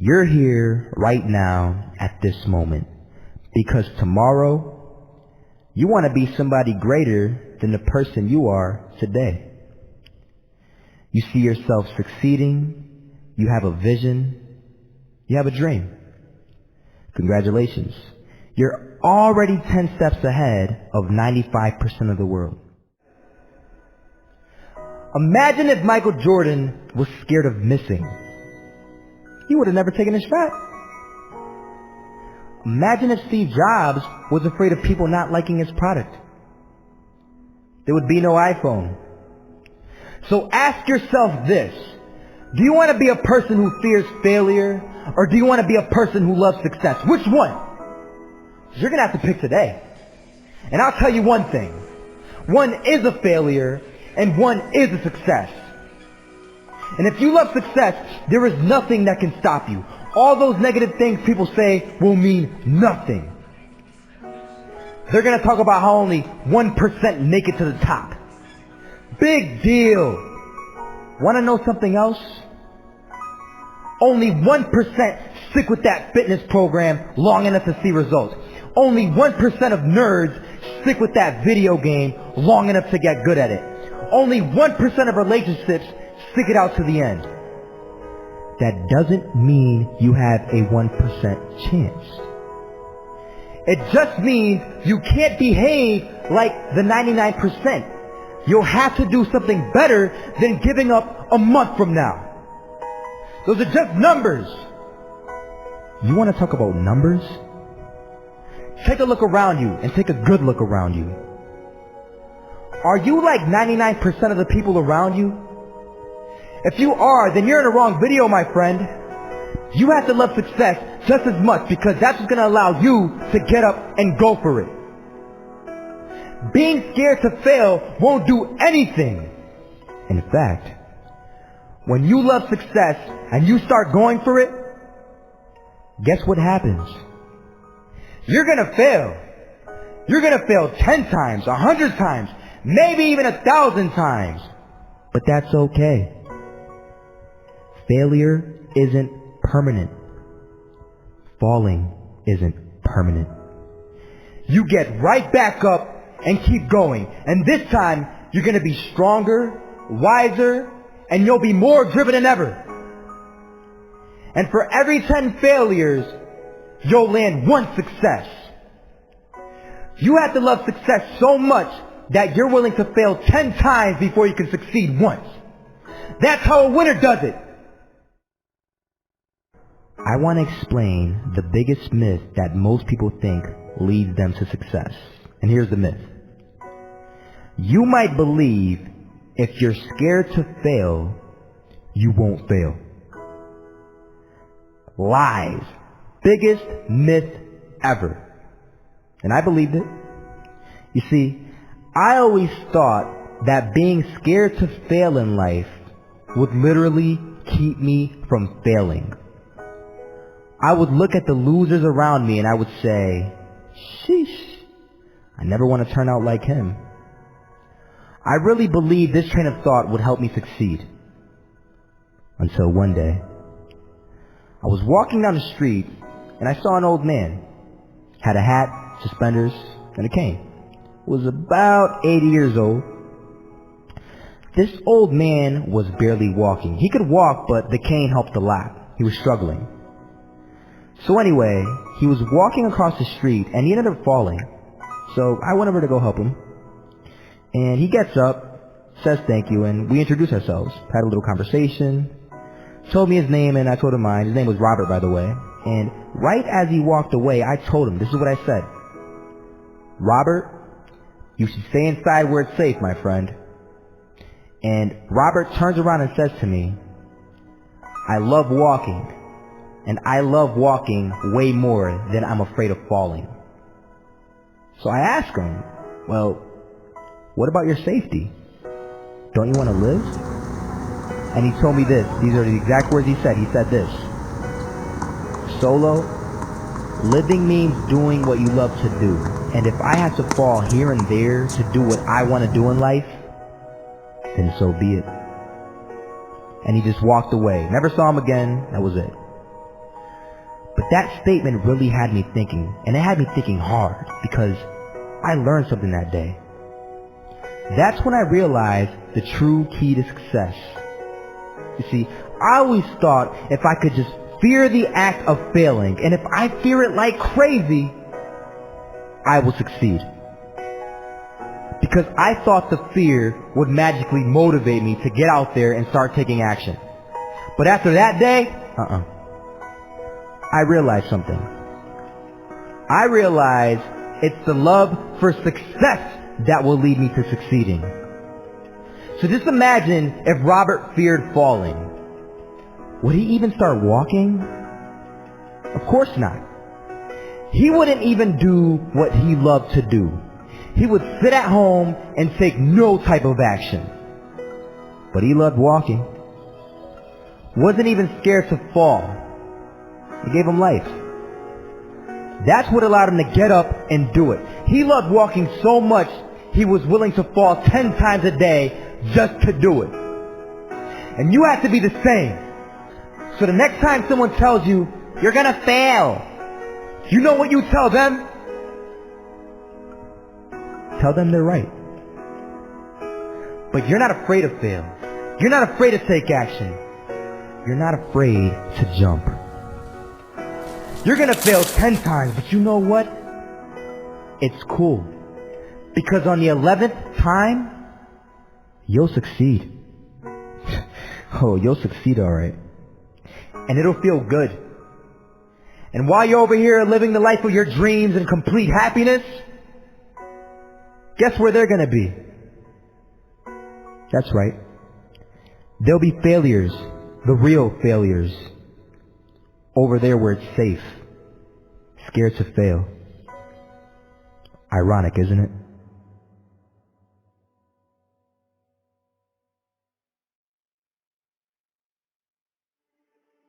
You're here right now at this moment because tomorrow you want to be somebody greater than the person you are today. You see yourself succeeding, you have a vision, you have a dream. Congratulations. You're already 10 steps ahead of 95% of the world. Imagine if Michael Jordan was scared of missing. He would have never taken his shot. Imagine if Steve Jobs was afraid of people not liking his product. There would be no iPhone. So ask yourself this. Do you want to be a person who fears failure, or do you want to be a person who loves success? Which one? You're going to have to pick today. And I'll tell you one thing. One is a failure, and one is a success. And if you love success, there is nothing that can stop you. All those negative things people say will mean nothing. They're going to talk about how only 1% make it to the top. Big deal. Want to know something else? Only 1% stick with that fitness program long enough to see results. Only 1% of nerds stick with that video game long enough to get good at it. Only 1% of relationships stick it out to the end. That doesn't mean you have a 1% chance. It just means you can't behave like the 99%. You'll have to do something better than giving up a month from now. Those are just numbers. You want to talk about numbers? Take a look around you and take a good look around you. Are you like 99% of the people around you? If you are, then you're in the wrong video, my friend. You have to love success just as much because that's what's going to allow you to get up and go for it. Being scared to fail won't do anything. In fact, when you love success and you start going for it, guess what happens? You're going to fail. You're going to fail 10 times, 100 times, maybe even 1,000 times. But that's okay. Failure isn't permanent. Falling isn't permanent. You get right back up and keep going. And this time, you're going to be stronger, wiser, and you'll be more driven than ever. And for every 10 failures, you'll land one success. You have to love success so much that you're willing to fail 10 times before you can succeed once. That's how a winner does it. I want to explain the biggest myth that most people think leads them to success. And here's the myth. You might believe if you're scared to fail, you won't fail. Lies. Biggest myth ever. And I believed it. You see, I always thought that being scared to fail in life would literally keep me from failing. I would look at the losers around me and I would say, sheesh, I never want to turn out like him. I really believed this train of thought would help me succeed. Until one day, I was walking down the street and I saw an old man. Had a hat, suspenders, and a cane. Was about 80 years old. This old man was barely walking. He could walk, but the cane helped a lot. He was struggling. So anyway, he was walking across the street and he ended up falling. So I went over to go help him. And he gets up, says thank you, and we introduced ourselves. Had a little conversation. Told me his name and I told him mine. His name was Robert, by the way. And right as he walked away, I told him, this is what I said. Robert, you should stay inside where it's safe, my friend. And Robert turns around and says to me, I love walking. And I love walking way more than I'm afraid of falling. So I asked him, well, what about your safety? Don't you want to live? And he told me this. These are the exact words he said. He said this. Solo, living means doing what you love to do. And if I have to fall here and there to do what I want to do in life, then so be it. And he just walked away. Never saw him again. That was it. But that statement really had me thinking, and it had me thinking hard, because I learned something that day. That's when I realized the true key to success. You see, I always thought if I could just fear the act of failing, and if I fear it like crazy, I will succeed. Because I thought the fear would magically motivate me to get out there and start taking action. But after that day, I realized something. I realized it's the love for success that will lead me to succeeding. So just imagine if Robert feared falling. Would he even start walking? Of course not. He wouldn't even do what he loved to do. He would sit at home and take no type of action. But he loved walking. Wasn't even scared to fall. It gave him life. That's what allowed him to get up and do it. He loved walking so much, he was willing to fall 10 times a day just to do it. And you have to be the same. So the next time someone tells you, you're gonna fail, you know what you tell them? Tell them they're right. But you're not afraid to fail. You're not afraid to take action. You're not afraid to jump. You're gonna fail 10 times, but you know what? It's cool. Because on the 11th time, you'll succeed. Oh, you'll succeed alright. And it'll feel good. And while you're over here living the life of your dreams and complete happiness, guess where they're gonna be? That's right. There'll be failures, the real failures, over there where it's safe, scared to fail. Ironic, isn't it?